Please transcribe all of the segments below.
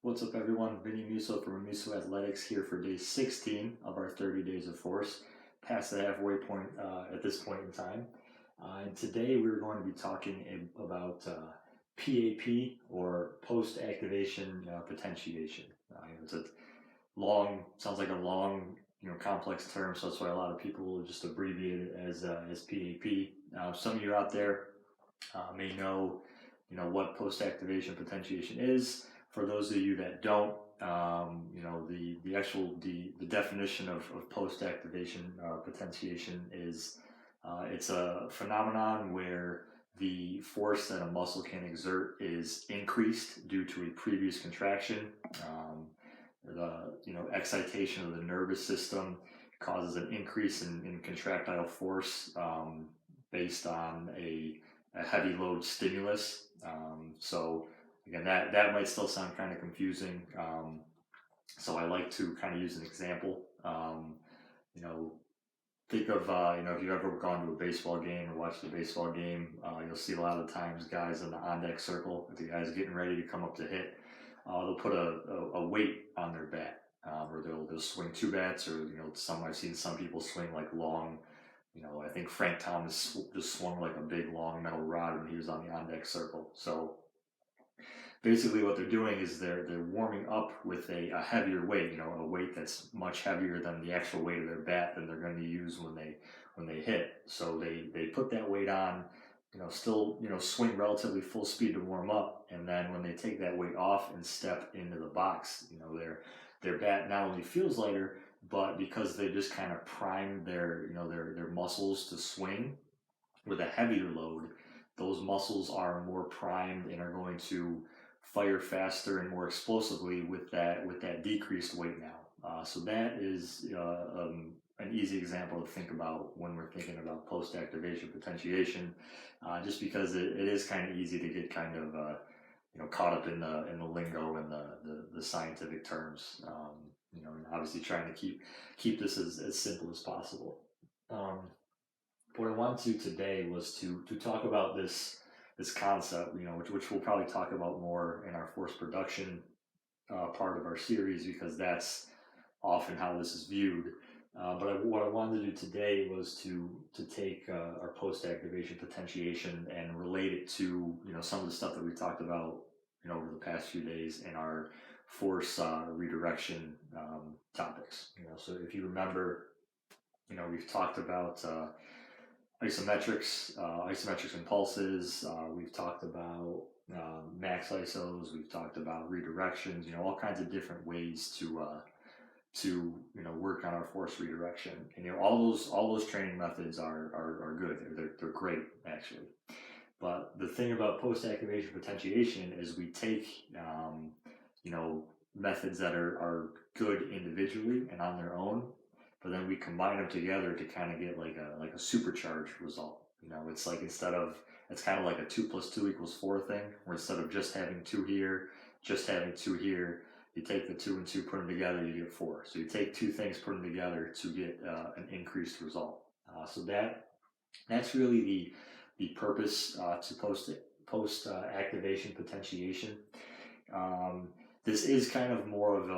What's up, everyone? Vinny Musso from Musso Athletics here for day 16 of our 30 days of force, past the halfway point at this point in time. And today we're going to be talking about PAP, or Post-Activation Potentiation. It's a sounds like a long, complex term, so that's why a lot of people will just abbreviate it as PAP. Some of you out there may know, what post-activation potentiation is. For those of you that don't, the definition of post-activation potentiation is it's a phenomenon where the force that a muscle can exert is increased due to a previous contraction. The excitation of the nervous system causes an increase in contractile force based on a heavy load stimulus. So again, that might still sound kind of confusing. So I like to kind of use an example. Think of, if you've ever gone to a baseball game or watched a baseball game, you'll see a lot of times guys in the on-deck circle, if the guy's getting ready to come up to hit, they'll put a weight on their bat, or they'll swing two bats, or, I've seen some people swing like long, I think Frank Thomas just swung like a big long metal rod when he was on the on-deck circle. So basically what they're doing is they're warming up with a heavier weight, a weight that's much heavier than the actual weight of their bat than they're going to use when they hit. So they put that weight on, still, swing relatively full speed to warm up, and then when they take that weight off and step into the box, their bat not only feels lighter, but because they just kind of primed their muscles to swing with a heavier load, those muscles are more primed and are going to fire faster and more explosively with that decreased weight now. So that is an easy example to think about when we're thinking about post-activation potentiation, just because it is kind of easy to get kind of caught up in the lingo and the scientific terms. And obviously trying to keep this as simple as possible. What I wanted to today was to talk about this concept, which we'll probably talk about more in our force production part of our series, because that's often how this is viewed. But what I wanted to do today was to take our post-activation potentiation and relate it to some of the stuff that we talked about over the past few days in our force redirection topics. So if you remember, we've talked about isometrics and pulses. We've talked about max isos. We've talked about redirections. All kinds of different ways to work on our force redirection. And all those training methods are good. They're great, actually. But the thing about post-activation potentiation is we take methods that are good individually and on their own, but then we combine them together to kind of get like a supercharged result. It's kind of like a 2 + 2 = 4 thing, where instead of just having two here, you take the 2 and 2, put them together, you get 4. So you take two things, put them together to get an increased result. So that's really the purpose to post-activation potentiation. This is kind of more of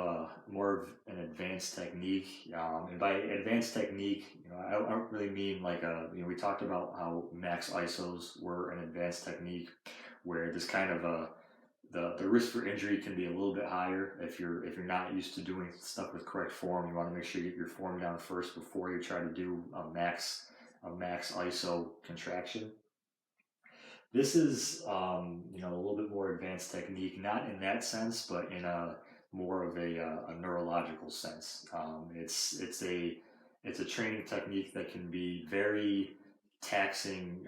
an advanced technique, and by advanced technique, I don't really mean like we talked about how max isos were an advanced technique, where this kind of the risk for injury can be a little bit higher if you're not used to doing stuff with correct form. You want to make sure you get your form down first before you try to do a max iso contraction. This is, a little bit more advanced technique, not in that sense, but in a more of a neurological sense. It's a training technique that can be very taxing,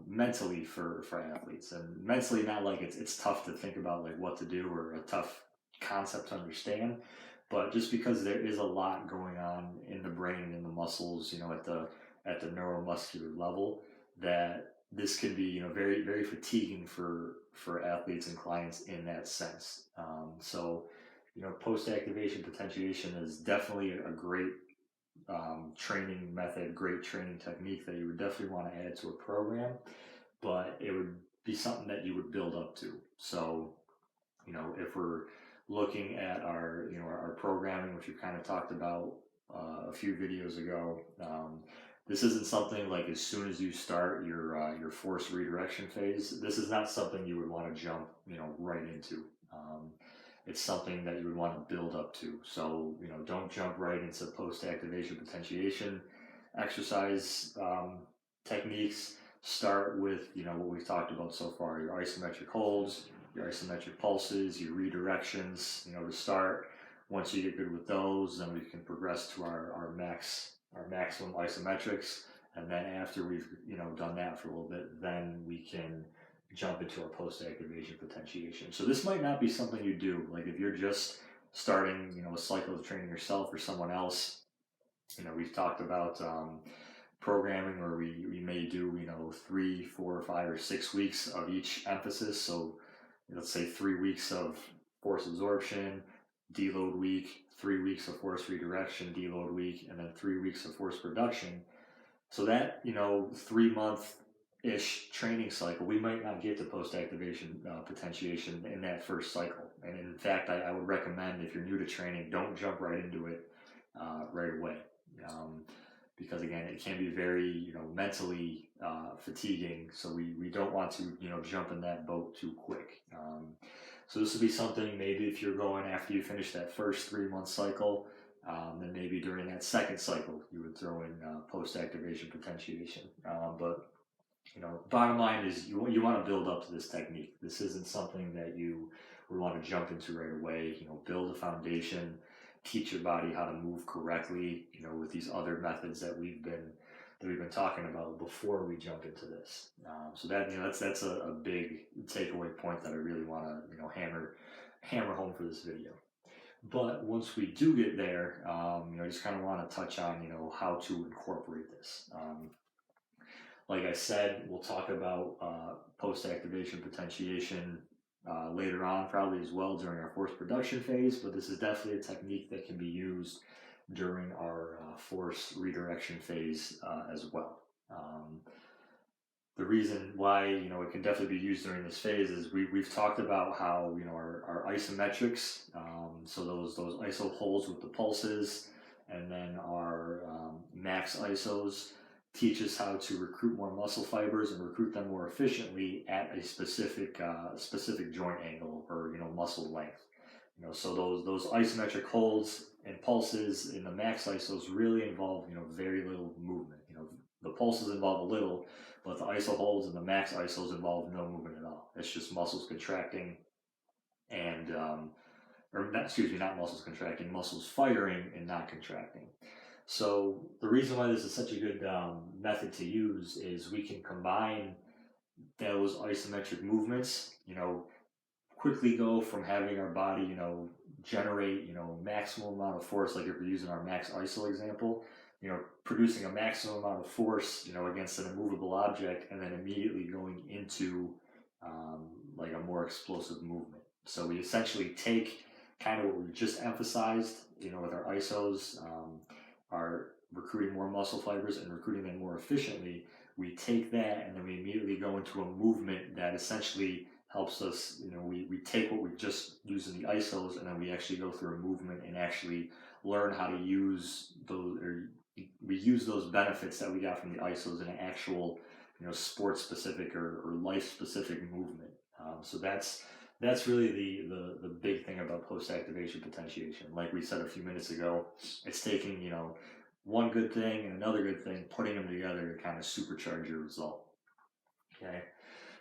mentally for athletes, and mentally not like it's tough to think about like what to do, or a tough concept to understand, but just because there is a lot going on in the brain and in the muscles, at the neuromuscular level, that this can be, very, very fatiguing for athletes and clients in that sense. So, post-activation potentiation is definitely a great training method, great training technique that you would definitely want to add to a program, but it would be something that you would build up to. So, if we're looking at our, our programming, which we kind of talked about a few videos ago. This isn't something like as soon as you start your force redirection phase. This is not something you would want to jump, right into. It's something that you would want to build up to. So, don't jump right into post-activation potentiation exercise techniques. Start with, what we've talked about so far, your isometric holds, your isometric pulses, your redirections, to start. Once you get good with those, then we can progress to our maximum isometrics. And then after we've, done that for a little bit, then we can jump into our post-activation potentiation. So this might not be something you do. Like if you're just starting, a cycle of training yourself or someone else, we've talked about programming where we may do, 3, 4, 5, or 6 weeks of each emphasis. So let's say 3 weeks of force absorption, deload week, 3 weeks of force redirection, deload week, and then 3 weeks of force production. So that, 3-month-ish training cycle, we might not get to post-activation potentiation in that first cycle. And in fact, I would recommend, if you're new to training, don't jump right into it right away. Because again, it can be very, mentally fatiguing. So we don't want to, jump in that boat too quick. So this would be something maybe if you're going after you finish that first 3-month cycle, then maybe during that second cycle, you would throw in post-activation potentiation. But, bottom line is you want to build up to this technique. This isn't something that you would want to jump into right away. Build a foundation, teach your body how to move correctly, with these other methods that we've been talking about before we jump into this. So that, that's a big takeaway point that I really want to, hammer home for this video. But once we do get there, I just kind of want to touch on, how to incorporate this. Like I said, we'll talk about post-activation potentiation later on, probably as well during our force production phase, but this is definitely a technique that can be used during our force redirection phase as well. The reason why, it can definitely be used during this phase is we've talked about how, our isometrics, so those iso holds with the pulses, and then our max isos teach us how to recruit more muscle fibers and recruit them more efficiently at a specific joint angle or, muscle length. So those isometric holds and pulses in the max isos really involve, very little movement. The pulses involve a little, but the iso holds and the max isos involve no movement at all. It's just muscles contracting and, not muscles contracting, muscles firing and not contracting. So the reason why this is such a good method to use is we can combine those isometric movements, quickly go from having our body, generate, maximum amount of force, like if we're using our max iso example, producing a maximum amount of force, against an immovable object, and then immediately going into like a more explosive movement. So we essentially take kind of what we just emphasized, with our isos, are recruiting more muscle fibers and recruiting them more efficiently. We take that and then we immediately go into a movement that essentially helps us, we take what we've just used in the isos and then we actually go through a movement and actually learn how to use those, or we use those benefits that we got from the isos in an actual, sport specific or life specific movement. So that's really the big thing about post-activation potentiation. Like we said a few minutes ago, it's taking, one good thing and another good thing, putting them together to kind of supercharge your result. Okay.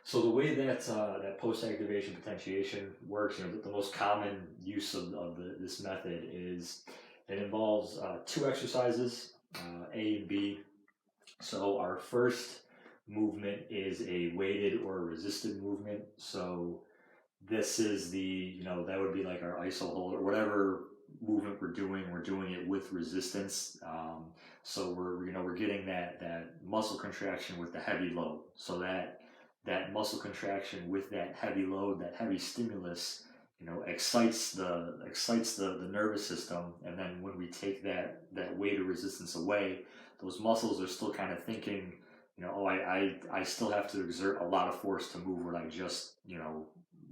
So the way that that post-activation potentiation works, the most common use of this method is it involves 2 exercises, A and B. So our first movement is a weighted or resisted movement. So this is the, that would be like our iso hold or whatever movement we're doing it with resistance. So we're getting that muscle contraction with the heavy load. So that muscle contraction with that heavy load, that heavy stimulus, excites the nervous system. And then when we take that weight or resistance away, those muscles are still kind of thinking, I still have to exert a lot of force to move what I just,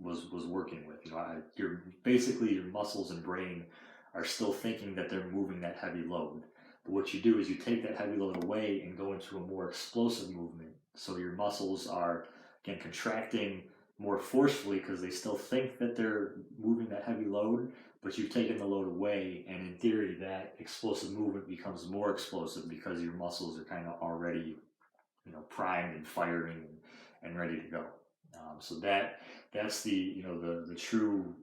was working with. You're basically, your muscles and brain are still thinking that they're moving that heavy load. But what you do is you take that heavy load away and go into a more explosive movement. So your muscles are, again, contracting more forcefully because they still think that they're moving that heavy load, but you've taken the load away, and in theory, that explosive movement becomes more explosive because your muscles are kind of already, primed and firing and ready to go. So that's the true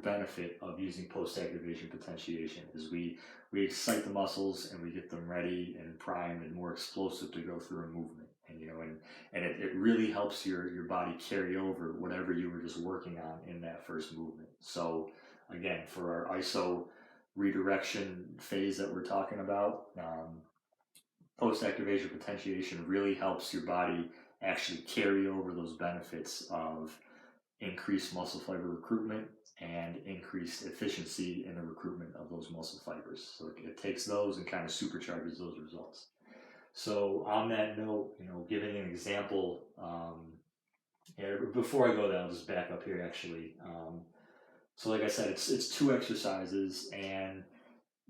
benefit of using post-activation potentiation is we excite the muscles and we get them ready and primed and more explosive to go through a movement. And it really helps your body carry over whatever you were just working on in that first movement. So again, for our ISO redirection phase that we're talking about, post-activation potentiation really helps your body actually carry over those benefits of increased muscle fiber recruitment and increased efficiency in the recruitment of those muscle fibers. So it takes those and kind of supercharges those results. So on that note, giving an example, before I go there, I'll just back up here actually. So like I said, it's 2 exercises, and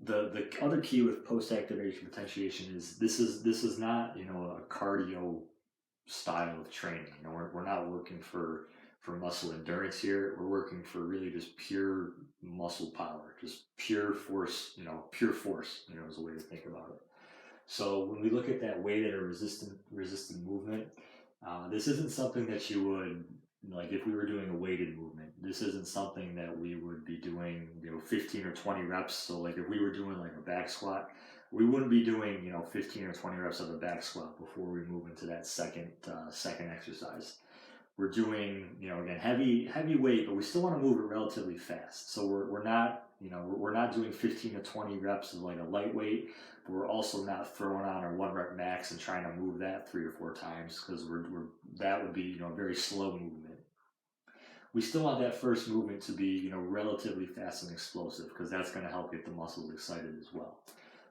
the other key with post-activation potentiation is this is not a cardio style of training. We're not working for muscle endurance here. We're working for really just pure muscle power, just pure force. Pure force. Is a way to think about it. So when we look at that weighted or resistant movement, this isn't something that you would, like if we were doing a weighted movement, this isn't something that we would be doing 15 or 20 reps. So like if we were doing like a back squat, we wouldn't be doing 15 or 20 reps of a back squat before we move into that second exercise. We're doing again heavy weight, but we still want to move it relatively fast. So we're not doing 15 to 20 reps of like a lightweight, but we're also not throwing on our 1 rep max and trying to move that 3 or 4 times, because that would be a very slow movement. We still want that first movement to be relatively fast and explosive, because that's going to help get the muscles excited as well.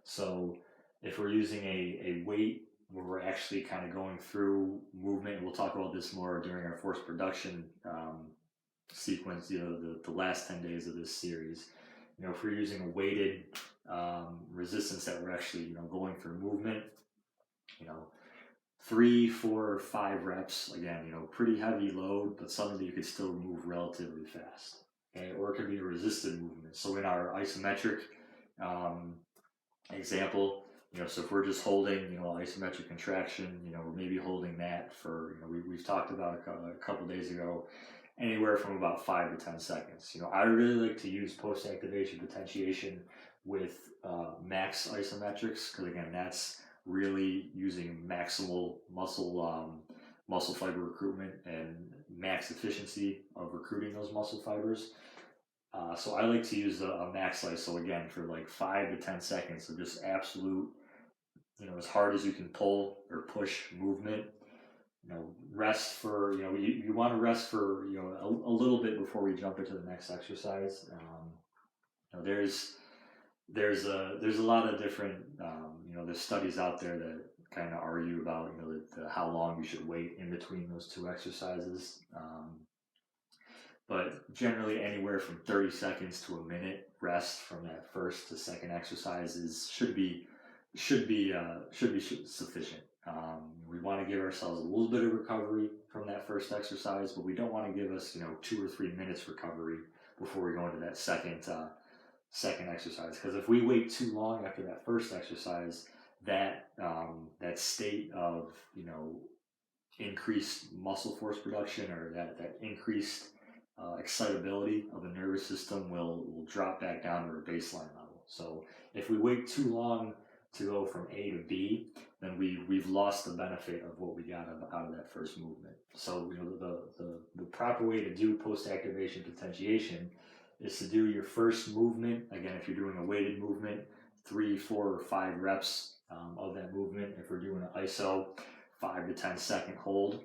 So if we're using a weight where we're actually kind of going through movement, and we'll talk about this more during our force production sequence, the last 10 days of this series. If we're using a weighted resistance that we're actually going through movement, 3, 4, 5 reps, again, pretty heavy load, but something that you could still move relatively fast. Okay? Or it could be a resisted movement. So in our isometric example, so if we're just holding, isometric contraction, we're maybe holding that for, we've talked about a couple days ago, anywhere from about 5 to 10 seconds. I really like to use post-activation potentiation with max isometrics, because again, that's really using maximal muscle fiber recruitment and max efficiency of recruiting those muscle fibers. So I like to use a max ISO again for like 5 to 10 seconds of just absolute, as hard as you can pull or push movement. Rest for, you want to rest for, a little bit before we jump into the next exercise. There's a lot of different, there's studies out there that kind of argue about, how long you should wait in between those 2 exercises. But generally anywhere from 30 seconds to a minute rest from that first to second exercises should be sufficient. We want to give ourselves a little bit of recovery from that first exercise, but we don't want to give us 2 or 3 minutes recovery before we go into that second exercise. Because if we wait too long after that first exercise, that state of increased muscle force production, or that increased excitability of the nervous system will drop back down to a baseline level. So if we wait too long to go from A to B, then we've lost the benefit of what we got out of that first movement. So the proper way to do post-activation potentiation is to do your first movement. Again, if you're doing a weighted movement, 3, 4, or 5 reps of that movement. If we're doing an ISO, 5 to 10 second hold.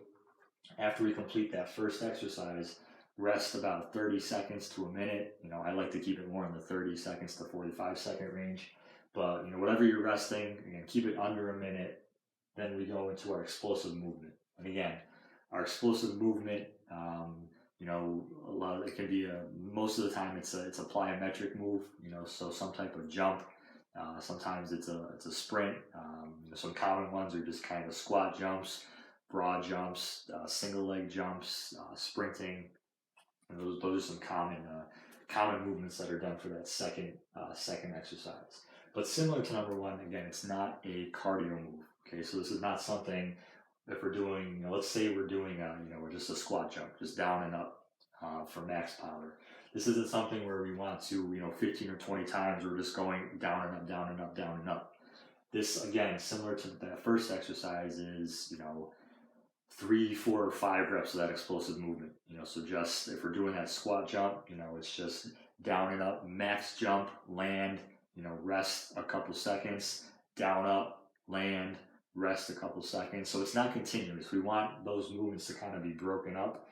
After we complete that first exercise, rest about 30 seconds to a minute. I like to keep it more in the 30 seconds to 45 second range. But whatever you're resting, again, keep it under a minute. Then we go into our explosive movement. And again, our explosive movement it can be most of the time it's a plyometric move, so some type of jump. Sometimes it's a sprint. Some common ones are just kind of squat jumps, broad jumps, single leg jumps, sprinting. And those are some common movements that are done for that second exercise. But similar to number one, again, it's not a cardio move. Okay, so this is not something if we're doing. Let's say we're doing we're just a squat jump, just down and up for max power. This isn't something where we want to 15 or 20 times we're just going down and up, down and up, down and up. This again, similar to that first exercise, is 3, 4, or 5 reps of that explosive movement. So just if we're doing that squat jump, it's just down and up, max jump, land, rest a couple seconds, down, up, land, rest a couple seconds. So it's not continuous. We want those movements to kind of be broken up,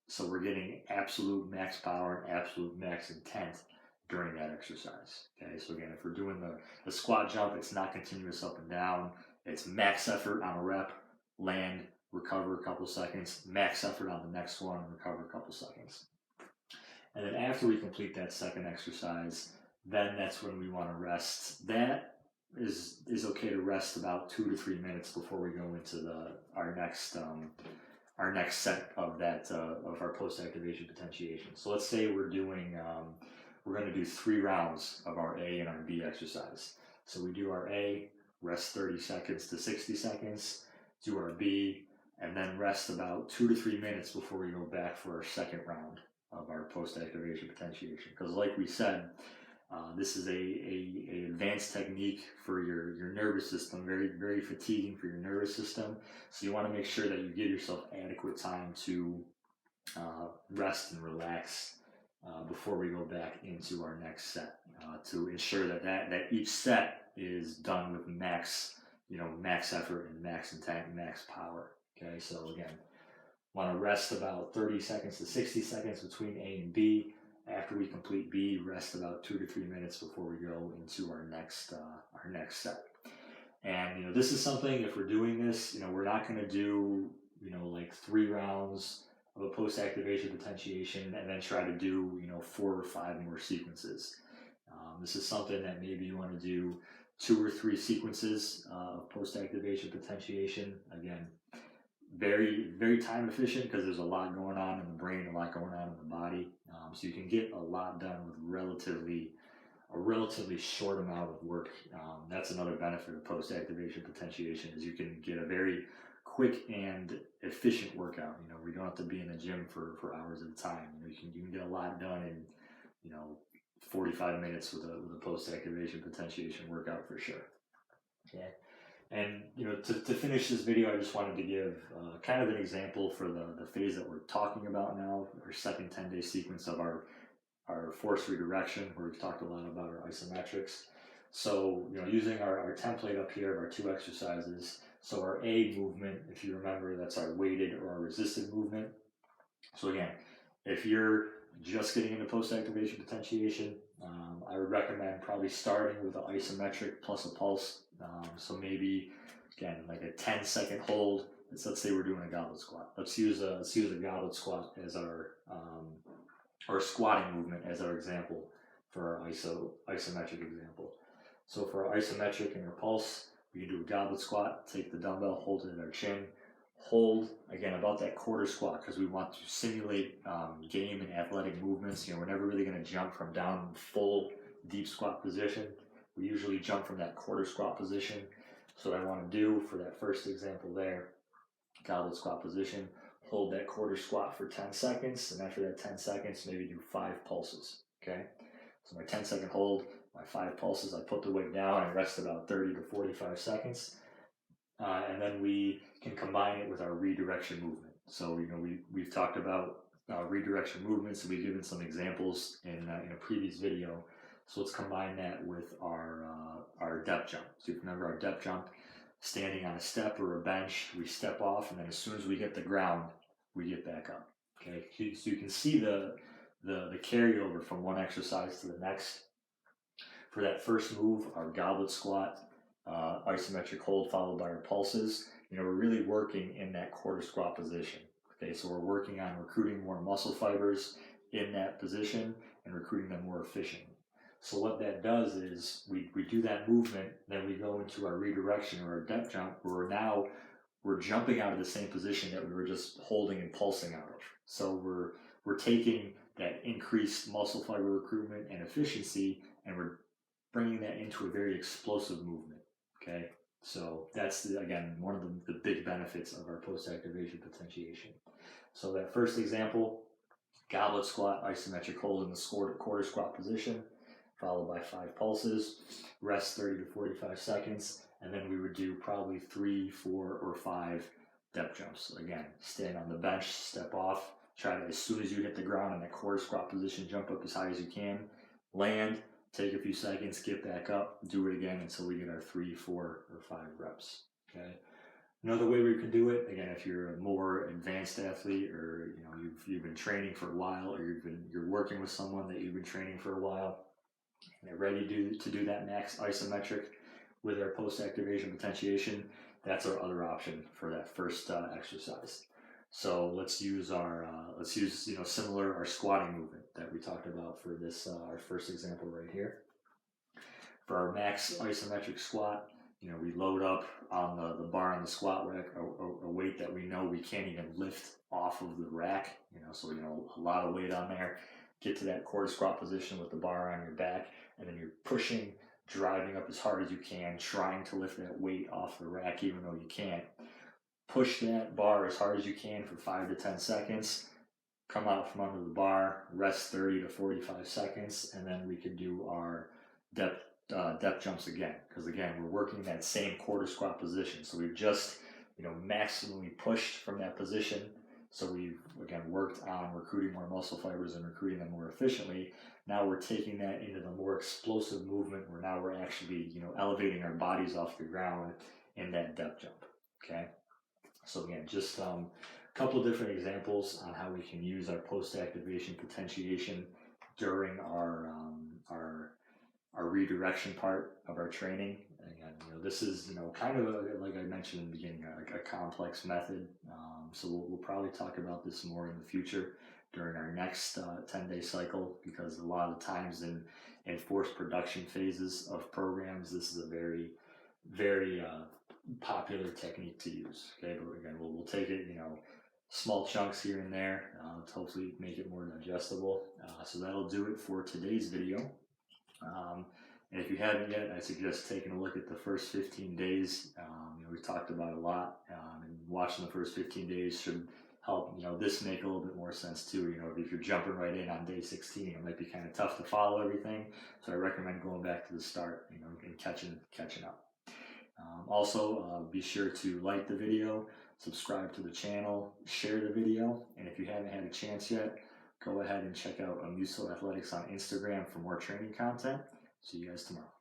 so we're getting absolute max power and absolute max intent during that exercise. Okay, so again, if we're doing the squat jump, it's not continuous up and down. It's max effort on a rep, land, recover a couple seconds, max effort on the next one, and recover a couple seconds. And then after we complete that second exercise, then that's when we want to rest. That is okay to rest about 2 to 3 minutes before we go into our next set of our post-activation potentiation. So let's say we're going to do 3 rounds of our A and our B exercise. So we do our A, rest 30 seconds to 60 seconds, do our B, and then rest about 2 to 3 minutes before we go back for our second round of our post-activation potentiation. Because like we said, this is a advanced technique for your nervous system, very, very fatiguing for your nervous system. So you want to make sure that you give yourself adequate time to rest and relax before we go back into our next set, to ensure that each set is done with max effort and max intent and max power. Okay, so again, want to rest about 30 seconds to 60 seconds between A and B. After we complete B, rest about 2 to 3 minutes before we go into our next set. And this is something, if we're doing this, we're not going to do like 3 rounds of a post-activation potentiation and then try to do 4 or 5 more sequences. This is something that maybe you want to do 2 or 3 sequences of post-activation potentiation. Again, very, very time efficient because there's a lot going on in the brain, a lot going on in the body. So you can get a lot done with a relatively short amount of work. That's another benefit of post-activation potentiation, is you can get a very quick and efficient workout. We don't have to be in the gym for hours at a time. You can get a lot done in 45 minutes with a post-activation potentiation workout for sure. Okay. And to finish this video, I just wanted to give kind of an example for the phase that we're talking about now, our second 10-day sequence of our force redirection, where we've talked a lot about our isometrics. So using our template up here of our 2 exercises. So our A movement, if you remember, that's our weighted or our resisted movement. So again, if you're just getting into post-activation potentiation, I would recommend probably starting with an isometric plus a pulse. So maybe, again, like a 10-second hold. Let's say we're doing a goblet squat. Let's use a goblet squat as our squatting movement as our example for our isometric example. So for our isometric and our pulse, we can do a goblet squat, take the dumbbell, hold it at our chin, hold, again, about that quarter squat, because we want to simulate game and athletic movements. We're never really going to jump from down full deep squat position. We usually jump from that quarter squat position. So what I want to do for that first example there, goblet squat position, hold that quarter squat for 10 seconds, and after that 10 seconds, maybe do 5 pulses, okay? So my 10-second hold, my 5 pulses, I put the weight down and rest about 30 to 45 seconds. And then we can combine it with our redirection movement. So, we've talked about redirection movements, and we've given some examples in a previous video. So let's combine that with our depth jump. So if you remember our depth jump, standing on a step or a bench, we step off, and then as soon as we hit the ground, we get back up. Okay, so you can see the carryover from one exercise to the next. For that first move, our goblet squat, isometric hold followed by our pulses, we're really working in that quarter squat position. Okay, so we're working on recruiting more muscle fibers in that position and recruiting them more efficiently. So what that does is we do that movement, then we go into our redirection or our depth jump, where we're jumping out of the same position that we were just holding and pulsing out of. So we're taking that increased muscle fiber recruitment and efficiency, and we're bringing that into a very explosive movement. Okay, so that's again one of the big benefits of our post-activation potentiation. So that first example, goblet squat, isometric hold in the quarter squat position, followed by 5 pulses, rest 30 to 45 seconds, and then we would do probably 3, 4, or 5 depth jumps. Again, stand on the bench, step off, try to, as soon as you hit the ground in that quarter squat position, jump up as high as you can, land, take a few seconds, get back up, do it again until we get our 3, 4, or 5 reps. Okay. Another way we can do it, again, if you're a more advanced athlete, or you've been training for a while, or you're working with someone that you've been training for a while, and they're ready to do that max isometric with our post-activation potentiation, that's our other option for that first exercise. So let's use our similar our squatting movement that we talked about for this our first example right here. For our max isometric squat, we load up on the bar on the squat rack a weight that we know we can't even lift off of the rack. So a lot of weight on there. Get to that quarter squat position with the bar on your back, and then you're pushing, driving up as hard as you can, trying to lift that weight off the rack even though you can't. Push that bar as hard as you can for 5 to 10 seconds, come out from under the bar, rest 30 to 45 seconds, and then we can do our depth jumps again, because again, we're working that same quarter squat position. So we've just maximally pushed from that position. So we've again worked on recruiting more muscle fibers and recruiting them more efficiently. Now we're taking that into the more explosive movement, where now we're actually elevating our bodies off the ground in that depth jump. Okay, so again, just a couple of different examples on how we can use our post-activation potentiation during our redirection part of our training. Again, this is kind of like I mentioned in the beginning, a complex method. So we'll probably talk about this more in the future during our next 10-day cycle, because a lot of times in forced production phases of programs, this is a very, very popular technique to use. Okay, but again, we'll take it small chunks here and there to hopefully make it more digestible. So that'll do it for today's video. And if you haven't yet, I suggest taking a look at the first 15 days. We talked about a lot, and watching the first 15 days should help this make a little bit more sense too. If you're jumping right in on day 16, it might be kind of tough to follow everything. So I recommend going back to the start, and catching up. Also, be sure to like the video, subscribe to the channel, share the video, and if you haven't had a chance yet, go ahead and check out Amuso Athletics on Instagram for more training content. See you guys tomorrow.